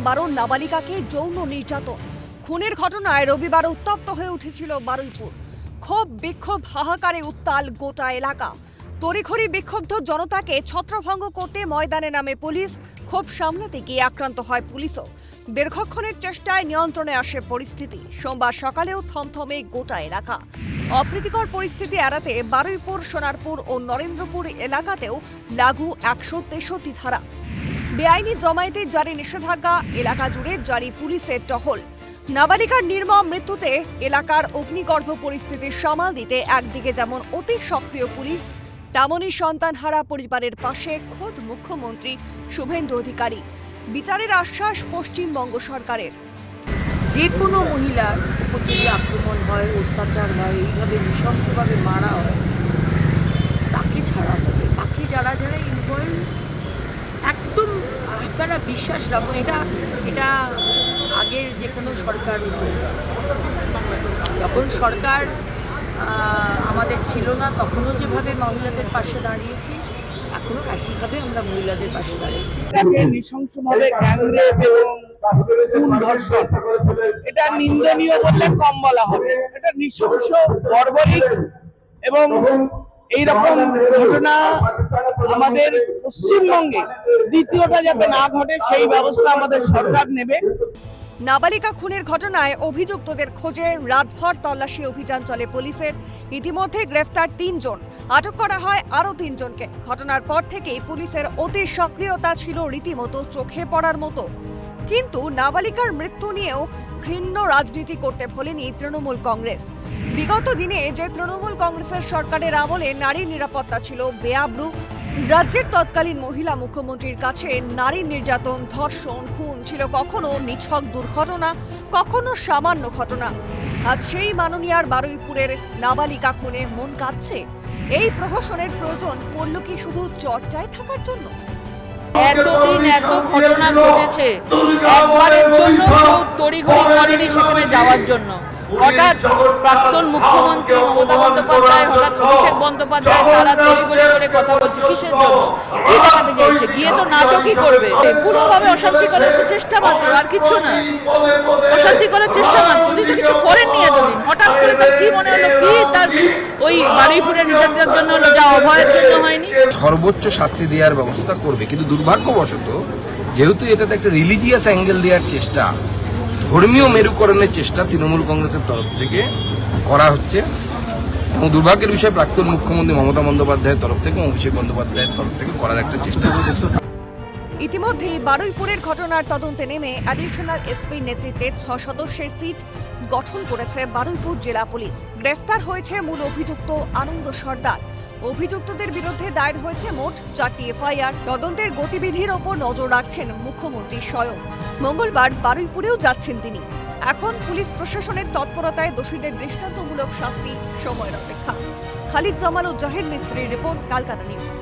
12 নাবালিকাকে যৌন নির্যাতন। খুনের ঘটনায় রবিবার উত্তপ্ত হয়ে উঠেছিল বারুইপুর। ক্ষোভ বিক্ষোভ হাহাকারে উত্তাল গোটা এলাকা। তড়িঘড়ি বিক্ষুব্ধ জনতাকে ছত্রভঙ্গ করতে ময়দানে নামে পুলিশ। ক্ষোভ সামলাতে গিয়ে আক্রান্ত হয় পুলিশও। দীর্ঘক্ষণের চেষ্টায় নিয়ন্ত্রণে আসে পরিস্থিতি। সোমবার সকালেও থমথমে গোটা এলাকা। অপ্রীতিকর পরিস্থিতি এড়াতে বারুইপুর, সোনারপুর ও নরেন্দ্রপুর এলাকাতেও লাগু 163 ধারা। বেআইনি জমায়েতে জারি নিষেধাজ্ঞা, এলাকা জুড়ে জারি পুলিশের টহল। নাবালিকার নির্মম মৃত্যুতে এলাকার অগ্নিগর্ভ পরিস্থিতি সামাল দিতে একদিকে যেমন অতি সক্রিয় পুলিশ, তেমনই সন্তানহারা পরিবারের পাশে খোদ মুখ্যমন্ত্রী শুভেন্দু অধিকারী। বিচারের আশ্বাস পশ্চিমবঙ্গ সরকারের। যে কোনো মহিলার উপর যদি আক্রমণ হয়, অত্যাচার হয়, এইভাবে নৃশংসভাবে মারা হয়, তাকে ছাড়া হবে। বাকি যারা যারা ইনভলভ, একদম আপনারা বিশ্বাস রাখুন, এটা আগের যে কোনো সরকার, যখন সরকার আমাদের ছিল না তখনও যেভাবে মহিলাদের পাশে দাঁড়িয়েছি, এখনও একইভাবে আমরা মহিলাদের পাশে দাঁড়িয়েছি। নৃশংসভাবে গ্যাংরেপ এবং খুন ধর্ষণ, এটা নিন্দনীয় বললে কম বলা হবে। এটা নৃশংস, বর্বরিক এবং এইরকম ঘটনা আমাদের পশ্চিমবঙ্গে দ্বিতীয়টা যাতে না ঘটে সেই ব্যবস্থা আমাদের সরকার নেবে। নাবালিকা খুনের ঘটনায় অভিযুক্তদের খোঁজে রাতভর তল্লাশি অভিযান চলে পুলিশের। ইতিমধ্যে গ্রেফতার 3 জন, আটক করা হয় আরও 3 জনকে। ঘটনার পর থেকেই পুলিশের অতি সক্রিয়তা ছিল রীতিমতো চোখে পড়ার মতো। কিন্তু নাবালিকার মৃত্যু নিয়েও ঘৃণ্য রাজনীতি করতে ভোলেনি তৃণমূল কংগ্রেস। বিগত দিনে যে তৃণমূল কংগ্রেসের সরকারের আমলে নারীর নিরাপত্তা ছিল বেআব্রু, রাজ্যের তৎকালীন মহিলা মুখ্যমন্ত্রীর কাছে নারী নির্যাতন, ধর্ষণ, খুন ছিল কখনো নিছক দুর্ঘটনা, কখনো সামান্য ঘটনা। আজ সেই মাননীয়ার বারুইপুরের নাবালিকা খুনে মন কাঁদছে। এই প্রহসনের প্রয়োজন পড়ল কি শুধু চর্চায় থাকার জন্য? এতদিন এত ঘটনা ঘটেছে, একবারের জন্য তড়িঘড়ি করেনি সেখানে যাওয়ার জন্য। হঠাৎ প্রাক্তন মুখ্যমন্ত্রী মমতা বন্দ্যোপাধ্যায়, হঠাৎ অভিষেক বন্দ্যোপাধ্যায়, তারা তড়িঘড়ি করে কথা বলছে কিসের জন্য? কি দেখাতে চাইছে? গিয়ে তো নাটকই করবে। পুরোভাবে অশান্তি করার চেষ্টা মাত্র, আর কিছু না। অশান্তি করার চেষ্টা মাত্র, উনি তো কিছু করেননি এতদিন। হঠাৎ করে তার কি মনে হলো, কি তার ওই বারুইপুরের নিজেদের জন্য হলো, যা অভয়ের জন্য হয়নি? সর্বোচ্চ শাস্তি দেওয়ার ব্যবস্থা করবে, কিন্তু দুর্ভাগ্যবশত যেহেতু এটাতে একটা রিলিজিয়াস অ্যাঙ্গেল দেওয়ার চেষ্টা, ধর্মীয় মেরুকরণের চেষ্টা তৃণমূল কংগ্রেসের তরফ থেকে করা হচ্ছে, এবং দুর্ভাগ্যের বিষয় প্রাক্তন মুখ্যমন্ত্রী মমতা বন্দ্যোপাধ্যায়ের তরফ থেকে, অভিষেক বন্দ্যোপাধ্যায়ের তরফ থেকে করার একটা চেষ্টা চলছে। ইতিমধ্যেই বারুইপুরের ঘটনার তদন্তে নেমে অ্যাডিশনাল এসপির নেতৃত্বে 6 সদস্যের সিট গঠন করেছে বারুইপুর জেলা পুলিশ। গ্রেফতার হয়েছে মূল অভিযুক্ত আনন্দ সর্দার। অভিযুক্তদের বিরুদ্ধে দায়ের হয়েছে মোট 4টি এফআইআর। তদন্তের গতিবিধির ওপর নজর রাখছেন মুখ্যমন্ত্রী স্বয়ং। মঙ্গলবার বারুইপুরেও যাচ্ছেন তিনি। এখন পুলিশ প্রশাসনের তৎপরতায় দোষীদের দৃষ্টান্তমূলক শাস্তি সময়ের অপেক্ষা। খালিদ জামাল ও জাহিদ মিস্ত্রির রিপোর্ট, কলকাতা নিউজ।